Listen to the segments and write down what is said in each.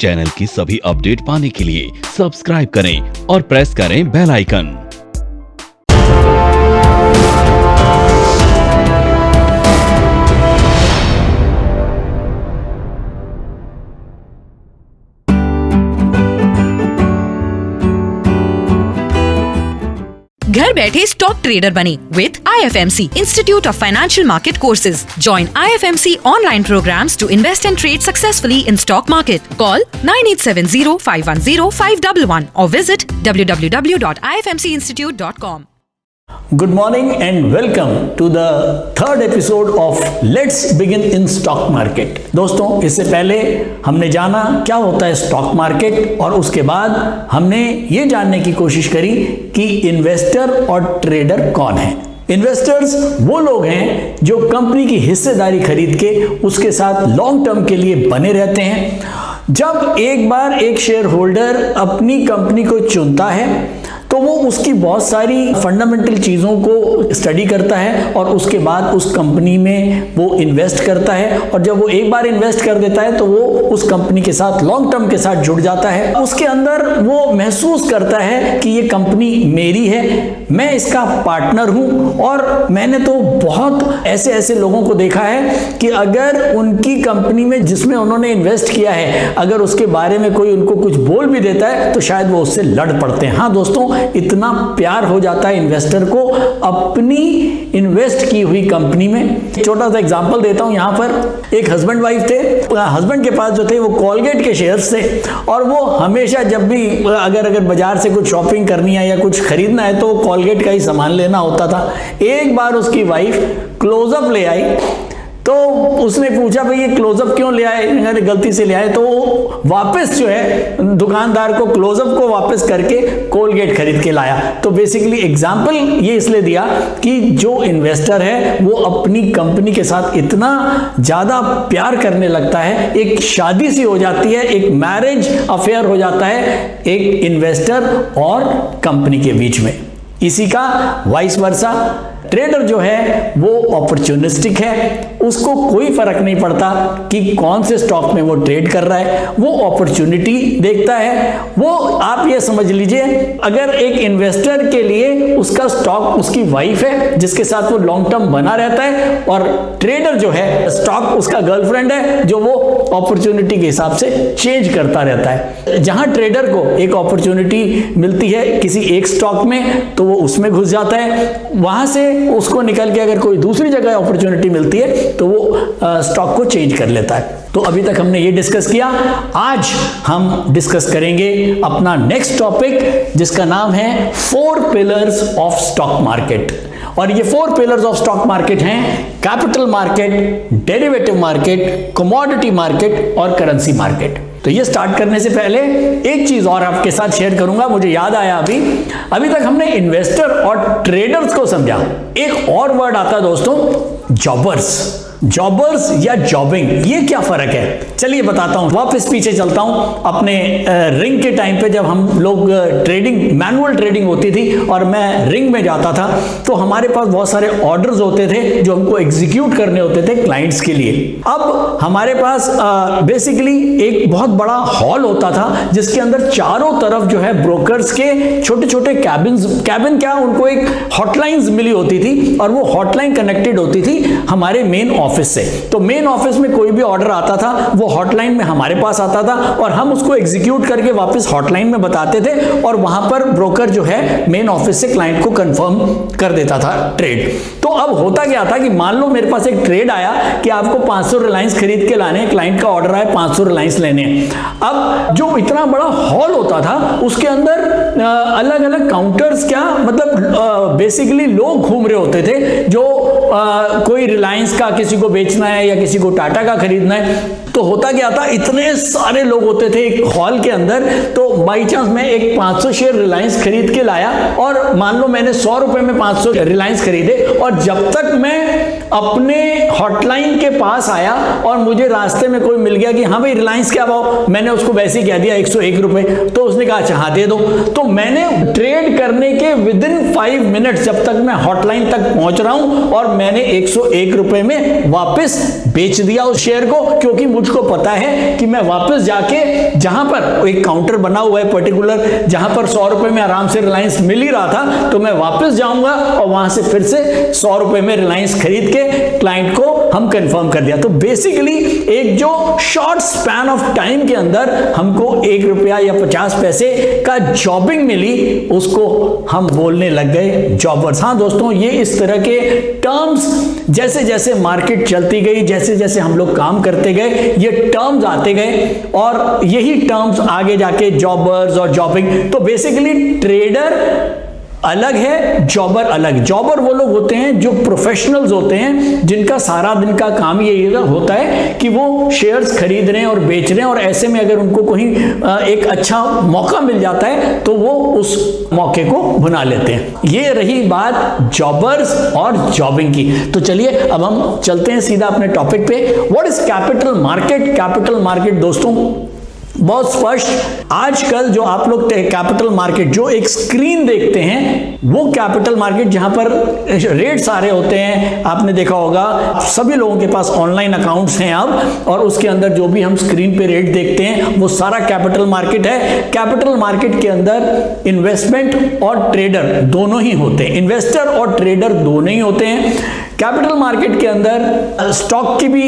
Channel की सभी update पाने के लिए सब्सक्राइब करें और प्रेस करें बेल आइकन। घर बैठे स्टॉक ट्रेडर बने with IFMC Institute of Financial Market Courses. Join IFMC online programs to invest and trade successfully in stock market. Call 9870-510-511 or visit www.ifmcinstitute.com. Good morning and welcome to the third episode of Let's Begin in Stock Market. दोस्तों, इससे पहले हमने जाना क्या होता है stock market और उसके बाद हमने ये जानने की कोशिश करी कि इन्वेस्टर और ट्रेडर कौन है। इन्वेस्टर्स वो लोग हैं जो कंपनी की हिस्सेदारी खरीद के उसके साथ लॉन्ग टर्म के लिए बने रहते हैं। जब एक बार एक शेयर होल्डर अपनी कंपनी को चुनता है तो वो उसकी बहुत सारी फंडामेंटल चीज़ों को स्टडी करता है और उसके बाद उस कंपनी में वो इन्वेस्ट करता है, और जब वो एक बार इन्वेस्ट कर देता है तो वो उस कंपनी के साथ लॉन्ग टर्म के साथ जुड़ जाता है। उसके अंदर वो महसूस करता है कि ये कंपनी मेरी है, मैं इसका पार्टनर हूँ। और मैंने तो बहुत ऐसे ऐसे लोगों को देखा है कि अगर उनकी कंपनी में जिसमें उन्होंने इन्वेस्ट किया है, अगर उसके बारे में कोई उनको कुछ बोल भी देता है तो शायद वो उससे लड़ पड़ते हैं। हाँ दोस्तों, इतना प्यार हो जाता है इन्वेस्टर को अपनी इन्वेस्ट की हुई कंपनी में। छोटा सा एग्जांपल देता हूं। यहां पर एक हस्बैंड वाइफ थे। हस्बैंड के पास जो थे वो कॉलगेट के शेयर्स थे, और वो हमेशा जब भी अगर बाजार से कुछ शॉपिंग करनी है या कुछ खरीदना है तो कॉलगेट का ही सामान लेना होता था। एक बार उसकी वाइफ क्लोजअप ले आई तो उसने पूछा भाई ये क्लोजअप क्यों ले आए, गलती से ले आए। तो वो वापस जो है दुकानदार को क्लोजअप को वापस करके कोलगेट खरीद के लाया। तो बेसिकली एग्जांपल ये इसलिए दिया कि जो इन्वेस्टर है वो अपनी कंपनी के साथ इतना ज्यादा प्यार करने लगता है, एक शादी सी हो जाती है, एक मैरिज अफेयर हो जाता है एक इन्वेस्टर और कंपनी के बीच में। इसी का वाइस वर्सा ट्रेडर जो है वो अपॉर्चुनिस्टिक है, उसको कोई फर्क नहीं पड़ता कि कौन से स्टॉक में वो ट्रेड कर रहा है, वो अपॉर्चुनिटी देखता है। वो आप ये समझ लीजिए, अगर एक इन्वेस्टर के लिए उसका स्टॉक उसकी वाइफ है जिसके साथ वो लॉन्ग टर्म बना रहता है, और ट्रेडर जो है स्टॉक उसका गर्लफ्रेंड है जो वो अपॉर्चुनिटी के हिसाब से चेंज करता रहता है। जहां ट्रेडर को एक अपॉर्चुनिटी मिलती है किसी एक स्टॉक में तो वो उसमें घुस जाता है, वहां से उसको निकल के अगर कोई दूसरी जगह अपॉर्चुनिटी मिलती है तो वो स्टॉक को चेंज कर लेता है। तो अभी तक हमने ये डिस्कस किया। आज हम डिस्कस करेंगे अपना नेक्स्ट टॉपिक जिसका नाम है 4 पिलर्स ऑफ स्टॉक मार्केट। और ये 4 पिलर्स ऑफ स्टॉक मार्केट हैं capital market, derivative market, commodity market और करेंसी मार्केट। तो ये स्टार्ट करने से पहले एक चीज और आपके साथ शेयर करूंगा, मुझे याद आया अभी तक हमने इन्वेस्टर और ट्रेडर्स को समझा। एक और वर्ड आता है दोस्तों, जॉबर्स। जॉबर्स या जॉबिंग, ये क्या फर्क है? चलिए बताता हूं। वापस पीछे चलता हूं अपने रिंग के टाइम पे, जब हम लोग ट्रेडिंग मैनुअल ट्रेडिंग होती थी और मैं रिंग में जाता था तो हमारे पास बहुत सारे ऑर्डर्स होते थे जो हमको एग्जीक्यूट करने होते थे क्लाइंट्स के लिए। अब हमारे पास बेसिकली एक बहुत बड़ा हॉल होता था जिसके अंदर चारों तरफ जो है ब्रोकर्स के छोटे छोटे कैबिन क्या उनको एक हॉटलाइंस मिली होती थी, और वो हॉटलाइन कनेक्टेड होती थी हमारे मेन ऑफिस से। तो मेन ऑफिस में कोई भी ऑर्डर आता था वो हॉटलाइन में हमारे पास आता था और हम उसको एग्जीक्यूट करके वापस हॉटलाइन में बताते थे, और वहां पर ब्रोकर जो है मेन ऑफिस से क्लाइंट को कंफर्म कर देता था ट्रेड। तो अब होता क्या था कि मान लो मेरे पास एक ट्रेड आया कि आपको 500 रिलायंस खरीद के लाने, क्लाइंट का ऑर्डर आया 500 रिलायंस लेने। अब जो इतना बड़ा हॉल होता था उसके अंदर अलग अलग काउंटर्स, क्या मतलब बेसिकली लोग घूम रहे होते थे जो कोई रिलायंस का किसी को बेचना है या किसी को टाटा का खरीदना है। तो होता क्या था, इतने सारे लोग होते थे एक हॉल के अंदर। तो बाई चांस मैं एक 500 शेयर रिलायंस खरीद के लाया, और मान लो मैंने 100 रुपए में 500 रिलायंस खरीदे, और जब तक मैं अपने हॉटलाइन के पास आया और मुझे रास्ते में कोई मिल गया कि हाँ भाई रिलायंस क्या भाव, मैंने उसको वैसे ही कह दिया 101 रुपए, तो उसने कहा अच्छा हाँ दे दो। तो मैंने ट्रेड करने के विदिन 5 मिनट्स जब तक मैं हॉटलाइन तक पहुंच रहा हूं और मैंने 101 रुपए में वापस बेच दिया उस शेयर को, क्योंकि मुझको पता है कि मैं वापस जाके जहां पर एक काउंटर बना हुआ है पर्टिकुलर, जहां पर 100 रुपए में आराम से रिलायंस मिल ही रहा था, तो मैं वापस जाऊंगा और वहां से फिर से 100 रुपए में रिलायंस खरीद के क्लाइंट को हम कंफर्म कर दिया। तो बेसिकली एक जो शॉर्ट स्पैन ऑफ टाइम के अंदर हमको 1 रुपया या 50 पैसे का जॉबिंग मिली, उसको हम बोलने लग गए जॉबर्स। हाँ दोस्तों, ये इस तरह के टर्म्स जैसे जैसे मार्केट चलती गई, जैसे जैसे हम लोग काम करते गए, ये टर्म्स आते गए और यही टर्म्स आगे जाके जॉबर्स और जॉबिंग। तो बेसिकली ट्रेडर अलग है, जॉबर अलग। जॉबर वो लोग होते हैं जो प्रोफेशनल्स होते हैं, जिनका सारा दिन का काम ये होता है कि वो शेयर्स खरीद रहे हैं और बेच रहे हैं, और ऐसे में अगर उनको कोई एक अच्छा मौका मिल जाता है तो वो उस मौके को भुना लेते हैं। ये रही बात जॉबर्स और जॉबिंग की। तो चलिए अब हम चलते हैं सीधा अपने टॉपिक पे। What is capital market? Capital market दोस्तों बहुत स्पष्ट, आजकल जो आप लोग कैपिटल मार्केट जो एक स्क्रीन देखते हैं, वो कैपिटल मार्केट जहां पर रेट्स आ रहे होते हैं, आपने देखा होगा सभी लोगों के पास ऑनलाइन अकाउंट्स हैं अब, और उसके अंदर जो भी हम स्क्रीन पे रेट देखते हैं वो सारा कैपिटल मार्केट है। कैपिटल मार्केट के अंदर इन्वेस्टमेंट और ट्रेडर दोनों ही होते हैं, इन्वेस्टर और ट्रेडर दोनों ही होते हैं। कैपिटल मार्केट के अंदर स्टॉक की भी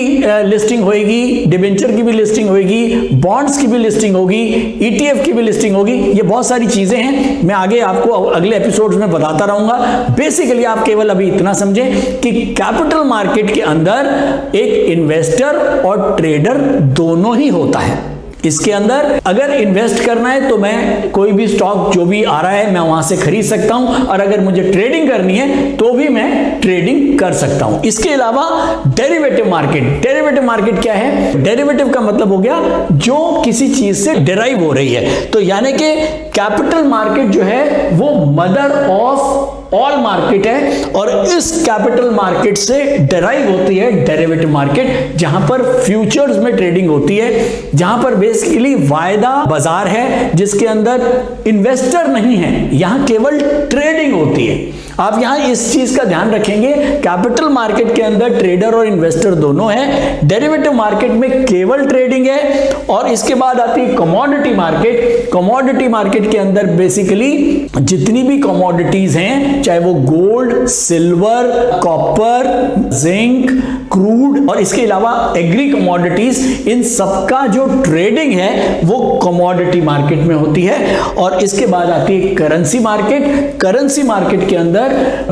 लिस्टिंग होगी, डिबेंचर की भी लिस्टिंग होगी, बॉन्ड्स की भी लिस्टिंग होगी, ईटीएफ की भी लिस्टिंग होगी। ये बहुत सारी चीजें हैं, मैं आगे आपको अगले एपिसोड्स में बताता रहूंगा। बेसिकली आप केवल अभी इतना समझें कि कैपिटल मार्केट के अंदर एक इन्वेस्टर और ट्रेडर दोनों ही होता है। इसके अंदर अगर इन्वेस्ट करना है तो मैं कोई भी स्टॉक जो भी आ रहा है मैं वहां से खरीद सकता हूं, और अगर मुझे ट्रेडिंग करनी है तो भी मैं ट्रेडिंग कर सकता हूं। इसके अलावा डेरिवेटिव मार्केट, डेरिवेटिव मार्केट क्या है? डेरिवेटिव का मतलब हो गया जो किसी चीज से डिराइव हो रही है। तो यानी कि कैपिटल मार्केट जो है वो मदर ऑफ ऑल मार्केट है, और इस कैपिटल मार्केट से डिराइव होती है डेरिवेटिव मार्केट, जहां पर फ्यूचर्स में ट्रेडिंग होती है, जहां पर बेसिकली वायदा बाजार है जिसके अंदर इन्वेस्टर नहीं है, यहां केवल ट्रेडिंग होती है। आप यहां इस चीज का ध्यान रखेंगे, कैपिटल मार्केट के अंदर ट्रेडर और इन्वेस्टर दोनों है, डेरिवेटिव मार्केट में केवल ट्रेडिंग है। और इसके बाद आती है कमोडिटी मार्केट। कमोडिटी मार्केट के अंदर बेसिकली जितनी भी कमोडिटीज हैं, चाहे वो gold, silver, copper, zinc, crude और इसके अलावा एग्री कमोडिटीज, इन सबका जो ट्रेडिंग है वो कमोडिटी मार्केट में होती है। और इसके बाद आती है करेंसी मार्केट। करेंसी मार्केट के अंदर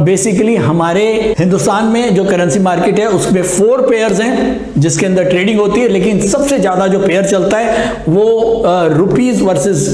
बेसिकली हमारे हिंदुस्तान में जो करेंसी मार्केट है उसमें 4 पेयर्स हैं जिसके अंदर ट्रेडिंग होती है, लेकिन सबसे ज्यादा जो पेयर चलता है वो रुपीस वर्सेस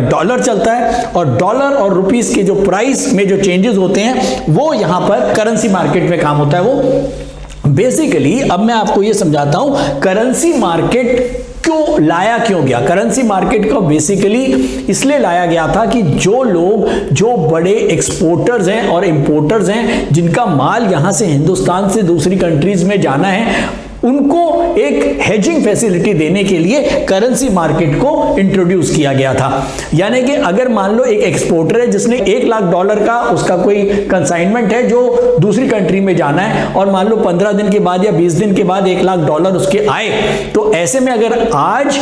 डॉलर चलता है, और डॉलर और रुपीस के जो प्राइस में जो चेंजेस होते हैं वो यहां पर करेंसी मार्केट में काम होता है। वो बेसिकली अब मैं आपको ये समझाता हूं करेंसी मार्केट क्यों गया। करेंसी मार्केट को बेसिकली इसलिए लाया गया था कि जो लोग जो बड़े एक्सपोर्टर्स हैं और इंपोर्टर्स हैं, जिनका माल यहां से हिंदुस्तान से दूसरी कंट्रीज में जाना है, उनको एक हेजिंग फैसिलिटी देने के लिए करेंसी मार्केट को इंट्रोड्यूस किया गया था। यानी कि अगर मान लो एक एक्सपोर्टर है जिसने $1 लाख का उसका कोई कंसाइनमेंट है जो दूसरी कंट्री में जाना है, और मान लो 15 दिन के बाद या 20 दिन के बाद $1 लाख उसके आए, तो ऐसे में अगर आज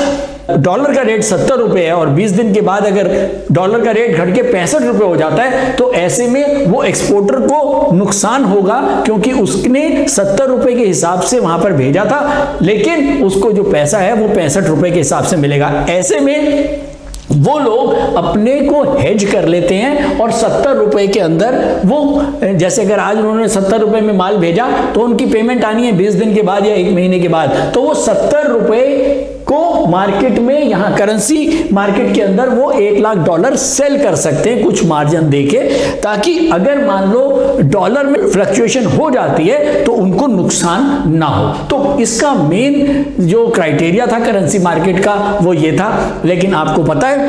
डॉलर का रेट 70 रुपए है और 20 दिन के बाद अगर डॉलर का रेट घट के 65 रुपए हो जाता है, तो ऐसे में वो एक्सपोर्टर को नुकसान होगा, क्योंकि उसने 70 रुपए के हिसाब से वहां पर भेजा था, लेकिन उसको जो पैसा है वो 65 रुपए के हिसाब से मिलेगा। ऐसे में वो लोग अपने को हेज कर लेते हैं और 70 रुपए के अंदर वो, जैसे अगर आज उन्होंने 70 रुपए में माल भेजा तो उनकी पेमेंट आनी है 20 दिन के बाद या 1 महीने के बाद, तो वो 70 रुपए को मार्केट में, यहां करेंसी मार्केट के अंदर वो $1 लाख सेल कर सकते हैं कुछ मार्जिन देके, ताकि अगर मान लो डॉलर में फ्लक्चुएशन हो जाती है तो उनको नुकसान ना हो। तो इसका मेन जो क्राइटेरिया था करेंसी मार्केट का वो ये था। लेकिन आपको पता है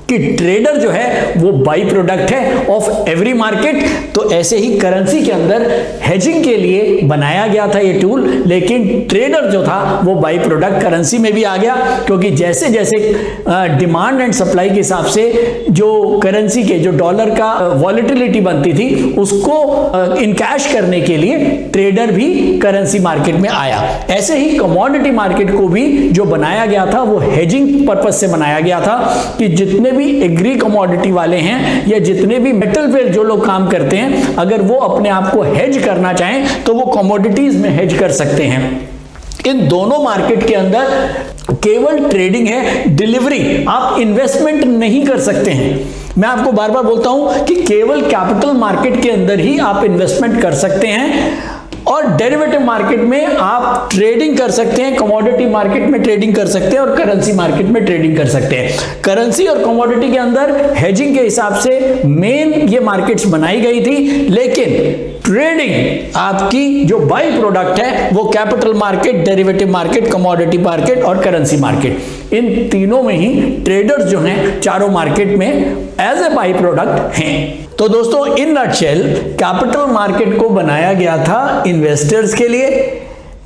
कि ट्रेडर जो है वो बाई प्रोडक्ट है ऑफ एवरी मार्केट। तो ऐसे ही करेंसी के अंदर हेजिंग के लिए बनाया गया था ये टूल, लेकिन ट्रेडर जो था वो बाई प्रोडक्ट करेंसी में भी आ गया, क्योंकि जैसे जैसे डिमांड एंड सप्लाई के हिसाब से जो करेंसी के जो डॉलर का वॉलेटिलिटी बनती थी उसको इनकैश करने के लिए ट्रेडर भी करेंसी मार्केट में आया। ऐसे ही कमोडिटी मार्केट को भी जो बनाया गया था वो हेजिंग पर्पस से बनाया गया था कि जितने भी एग्री कमोडिटी वाले हैं या जितने भी मेटल पे जो लोग काम करते हैं, अगर वो अपने आप को हेज करना चाहें तो वो कमोडिटीज में हेज कर सकते हैं। इन दोनों मार्केट के अंदर केवल ट्रेडिंग है, डिलीवरी आप इन्वेस्टमेंट नहीं कर सकते हैं। मैं आपको बार बार बोलता हूं कि केवल कैपिटल मार्केट के अंदर ही आप इन्वेस्टमेंट कर सकते हैं और डेरिवेटिव मार्केट में आप ट्रेडिंग कर सकते हैं, कमोडिटी मार्केट में ट्रेडिंग कर सकते हैं और करेंसी मार्केट में ट्रेडिंग कर सकते हैं। करेंसी और कमोडिटी के अंदर हेजिंग के हिसाब से मेन ये मार्केट्स बनाई गई थी, लेकिन ट्रेडिंग आपकी जो बाई प्रोडक्ट है वो capital market, derivative market, commodity market और करेंसी मार्केट, इन तीनों में ही ट्रेडर्स जो हैं चारों मार्केट में एज ए बाई प्रोडक्ट हैं। तो दोस्तों इन नटशेल कैपिटल मार्केट को बनाया गया था इन्वेस्टर्स के लिए,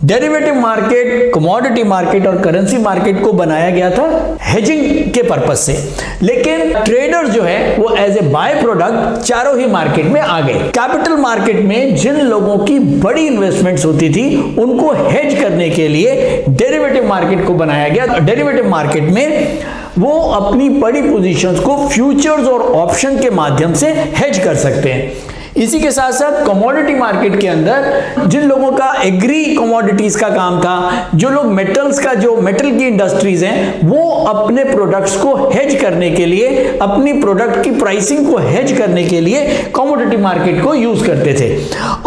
डेरिवेटिव मार्केट, कमोडिटी मार्केट और करेंसी मार्केट को बनाया गया था हेजिंग के पर्पस से, लेकिन ट्रेडर्स जो है वो एज ए बाय प्रोडक्ट चारों ही मार्केट में आ गए। कैपिटल मार्केट में जिन लोगों की बड़ी इन्वेस्टमेंट्स होती थी उनको हेज करने के लिए डेरिवेटिव मार्केट को बनाया गया। डेरिवेटिव मार्केट में वो अपनी बड़ी पोजीशंस को फ्यूचर्स और ऑप्शन के माध्यम से हेज कर सकते हैं। इसी के साथ साथ कमोडिटी मार्केट के अंदर जिन लोगों का एग्री कमोडिटीज का काम था, जो लोग मेटल्स का, जो मेटल की इंडस्ट्रीज हैं, वो अपने प्रोडक्ट्स को हेज करने के लिए, अपनी प्रोडक्ट की प्राइसिंग को हेज करने के लिए कमोडिटी मार्केट को यूज करते थे।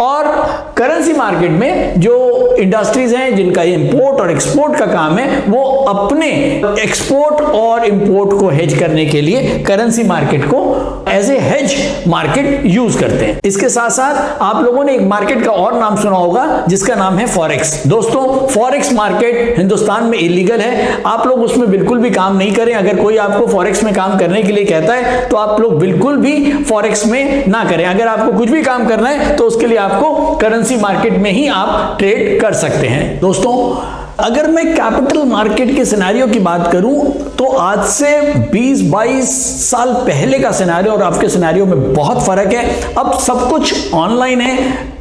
और करेंसी मार्केट में जो इंडस्ट्रीज हैं जिनका इंपोर्ट और एक्सपोर्ट का काम है, वो अपने एक्सपोर्ट और इंपोर्ट को हेज करने के लिए करेंसी मार्केट को as a hedge market use करते हैं। इसके साथ साथ आप लोगों ने एक मार्केट का और नाम सुना होगा जिसका नाम है फॉरेक्स। दोस्तों फॉरेक्स मार्केट हिंदुस्तान में इलीगल है, आप लोग उसमें बिल्कुल भी काम नहीं करें। अगर कोई आपको फॉरेक्स में काम करने के लिए कहता है तो आप लोग बिल्कुल भी फॉरेक्स में ना करें। अगर आपको कुछ भी काम करना है तो उसके लिए आपको करेंसी मार्केट में ही आप ट्रेड कर सकते हैं। दोस्तों अगर मैं कैपिटल मार्केट के सिनेरियो की बात करूं तो आज से 20-22 साल पहले का सिनेरियो और आपके सिनेरियो में बहुत फर्क है। अब सब कुछ ऑनलाइन है।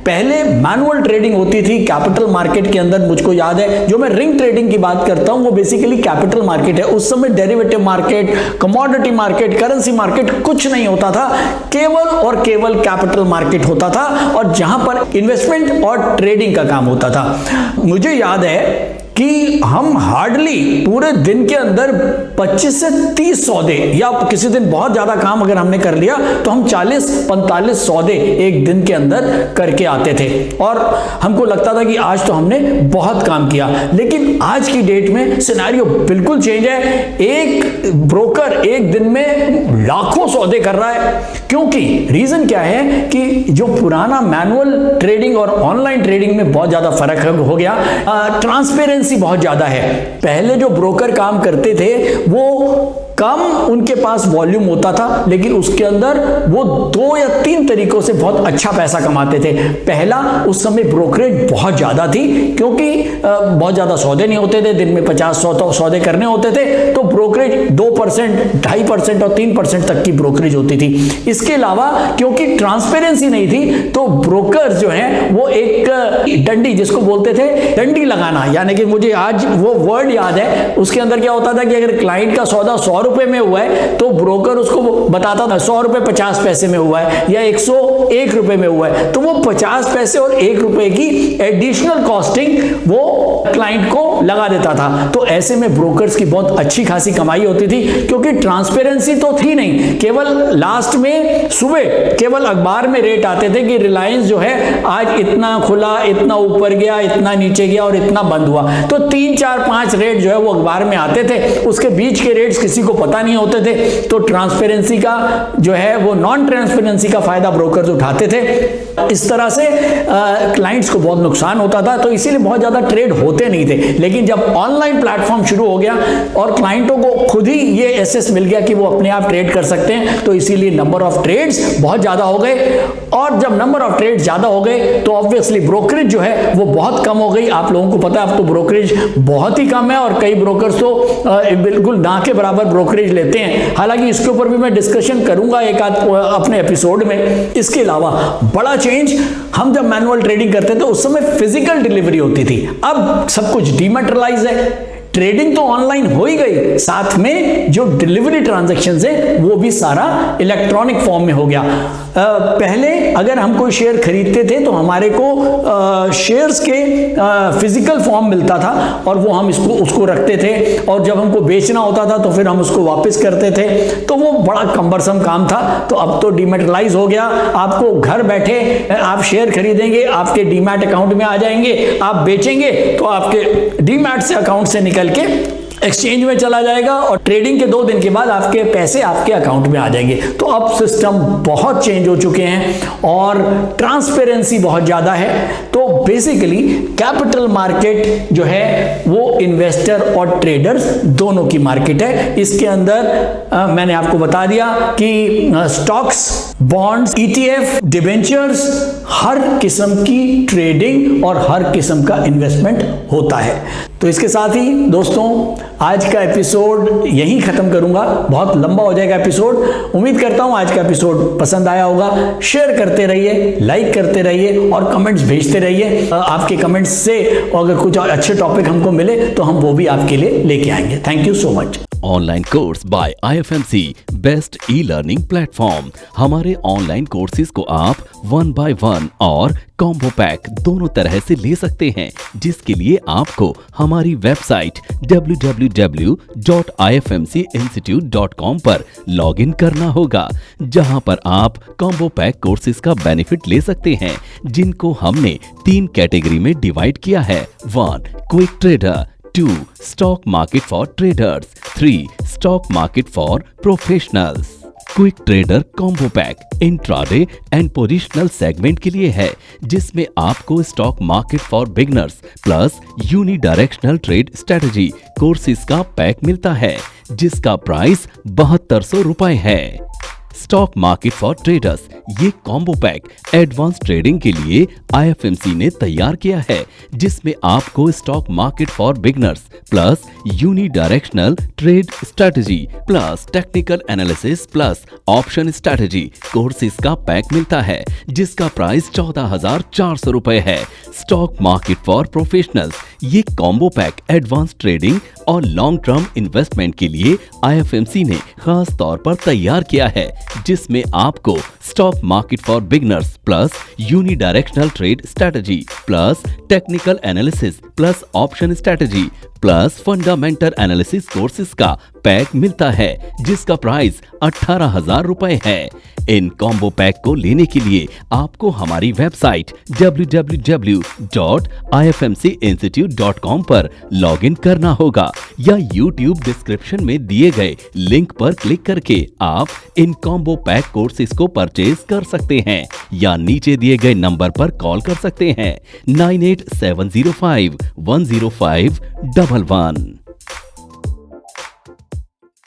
पहले मैनुअल ट्रेडिंग होती थी कैपिटल मार्केट के अंदर। मुझको याद है जो मैं रिंग ट्रेडिंग की बात करता हूं वो बेसिकली कैपिटल मार्केट है। उस समय derivative market, commodity market, currency market कुछ नहीं होता था, केवल और केवल कैपिटल मार्केट होता था और जहां पर इन्वेस्टमेंट और ट्रेडिंग का काम होता था। मुझे याद है कि हम हार्डली पूरे दिन के अंदर 25 से 30 सौदे, या किसी दिन बहुत ज्यादा काम अगर हमने कर लिया तो हम 40-45 सौदे एक दिन के अंदर करके आते थे और हमको लगता था कि आज तो हमने बहुत काम किया। लेकिन आज की डेट में सिनेरियो बिल्कुल चेंज है। एक ब्रोकर एक दिन में लाखों सौदे कर रहा है। क्योंकि रीजन क्या है कि जो पुराना मैनुअल ट्रेडिंग और ऑनलाइन ट्रेडिंग में बहुत ज्यादा फर्क हो गया। ट्रांसपेरेंसी बहुत ज्यादा है। पहले जो ब्रोकर काम करते थे वो कम उनके पास वॉल्यूम होता था, लेकिन उसके अंदर वो 2 या 3 तरीकों से बहुत अच्छा पैसा कमाते थे। पहला, उस समय ब्रोकरेज बहुत ज्यादा थी क्योंकि बहुत ज्यादा सौदे नहीं होते थे, दिन में 50-100 सौदे करने होते थे, तो ब्रोकरेज 2%, 2.5% और 3% तक की ब्रोकरेज होती थी। इसके अलावा क्योंकि ट्रांसपेरेंसी नहीं थी तो ब्रोकर जो है वो एक डंडी, जिसको बोलते थे डंडी लगाना, यानी कि मुझे आज वो वर्ड याद है। उसके अंदर क्या होता था कि अगर क्लाइंट का सौदा 100 रुपए में हुआ है तो ब्रोकर उसको बताता था 100 रुपए 50 पैसे में हुआ है या 101 रुपए में हुआ है, तो वो 50 पैसे और 1 रुपए की एडिशनल कॉस्टिंग वो क्लाइंट को लगा देता था। तो ऐसे में ब्रोकर्स की बहुत अच्छी खासी कमाई होती थी क्योंकि ट्रांसपेरेंसी तो थी नहीं। केवल लास्ट में सुबह केवल अखबार में रेट आते थे कि रिलायंस जो है आज इतना खुला, इतना ऊपर गया, इतना नीचे गया और इतना बंद हुआ, तो 3, 4, 5 रेट जो है वो अखबार में आते थे। उसके बीच के रेट्स किसी को पता नहीं होते थे, तो ट्रांसपेरेंसी का जो है वो नॉन ट्रांसपेरेंसी का फायदा ब्रोकर्स उठाते थे। इस तरह से क्लाइंट्स को बहुत नुकसान होता था, तो इसीलिए बहुत ज्यादा ट्रेड होते नहीं थे। लेकिन जब ऑनलाइन प्लेटफॉर्म शुरू हो गया और क्लाइंटों को खुद ही ये एसेस मिल गया कि वो अपने आप ट्रेड कर सकते हैं, तो इसीलिए नंबर ऑफ ट्रेड्स बहुत ज्यादा हो गए। और जब नंबर ऑफ ट्रेड्स ज्यादा हो गए तो ऑब्वियसली ब्रोकरेज जो है वो बहुत कम हो गई। आप लोगों को पता है अब तो ब्रोकरेज बहुत ही कम है और कई ब्रोकर्स तो बिल्कुल ना के बराबर ब्रोकरेज लेते हैं। हालांकि इसके ऊपर भी मैं डिस्कशन करूंगा एक आध अपने एपिसोड में। इसके अलावा बड़ा चेंज, हम जब मैनुअल ट्रेडिंग करते थे उस समय फिजिकल डिलीवरी होती थी, अब सब कुछ डीमैटेरियलाइज है। ट्रेडिंग तो ऑनलाइन हो ही गई, साथ में जो डिलीवरी ट्रांजैक्शंस है वो भी सारा इलेक्ट्रॉनिक फॉर्म में हो गया। पहले अगर हम कोई शेयर खरीदते थे तो हमारे को शेयर्स के फिजिकल फॉर्म मिलता था और वो हम उसको रखते थे, और जब हमको बेचना होता था तो फिर हम उसको वापस करते थे, तो वो बड़ा कम्बरसम काम था। तो अब तो डीमैटेरियलाइज हो गया। आपको घर बैठे आप शेयर खरीदेंगे, आपके डीमैट अकाउंट में आ जाएंगे, आप बेचेंगे तो आपके डीमैट से अकाउंट से निकल के एक्सचेंज में चला जाएगा और ट्रेडिंग के 2 दिन के बाद आपके पैसे आपके अकाउंट में आ जाएंगे। तो अब सिस्टम बहुत चेंज हो चुके हैं और ट्रांसपेरेंसी बहुत ज्यादा है। तो बेसिकली कैपिटल मार्केट जो है वो इन्वेस्टर और ट्रेडर्स दोनों की मार्केट है। इसके अंदर मैंने आपको बता दिया कि स्टॉक्स, बॉन्ड्स, ETF, डिबेंचर्स, हर किस्म की ट्रेडिंग और हर किस्म का इन्वेस्टमेंट होता है। तो इसके साथ ही दोस्तों आज का एपिसोड यहीं खत्म करूंगा, बहुत लंबा हो जाएगा एपिसोड। उम्मीद करता हूं आज का एपिसोड पसंद आया होगा। शेयर करते रहिए, लाइक करते रहिए और कमेंट्स भेजते रहिए। आपके कमेंट्स से अगर कुछ और अच्छे टॉपिक हमको मिले तो हम वो भी आपके लिए लेके आएंगे। Thank you so much. Online course by IFMC, best e learning platform. हमारे ऑनलाइन कोर्सेज को आप 1 by 1 और कॉम्बो पैक दोनों तरह से ले सकते हैं, जिसके लिए आपको हमारी वेबसाइट www.ifmcinstitute.com पर लॉगिन करना होगा, जहां पर आप कॉम्बो पैक कोर्सेज का बेनिफिट ले सकते हैं, जिनको हमने 3 कैटेगरी में डिवाइड किया है। 1 quick trader, 2 stock market for traders, 3 stock market for professionals. Quick trader combo pack intraday and positional segment के लिए है, जिसमें आपको stock market for beginners plus unidirectional trade strategy courses का पैक मिलता है, जिसका प्राइस 7200 रुपए है। स्टॉक मार्केट फॉर ट्रेडर्स, ये कॉम्बो पैक एडवांस ट्रेडिंग के लिए IFMC ने तैयार किया है, जिसमें आपको stock market for beginners plus unidirectional trade strategy plus technical analysis plus option strategy courses का पैक मिलता है, जिसका प्राइस 14,400 रुपए है। स्टॉक मार्केट फॉर प्रोफेशनल्स, ये कॉम्बो पैक एडवांस ट्रेडिंग और लॉन्ग टर्म इन्वेस्टमेंट के लिए IFMC ने खास तौर पर तैयार किया है, जिसमें आपको stock market for beginners plus unidirectional trade strategy plus technical analysis plus option strategy plus fundamental analysis courses का पैक मिलता है, जिसका प्राइस 18,000 रुपए है। इन कॉम्बो पैक को लेने के लिए आपको हमारी वेबसाइट www.ifmcinstitute.com पर लॉगिन करना होगा, या YouTube डिस्क्रिप्शन में दिए गए लिंक पर क्लिक करके आप इन कॉम्बो पैक कोर्सेज को परचेज कर सकते हैं, या नीचे दिए गए नंबर पर कॉल कर सकते हैं 9870510511।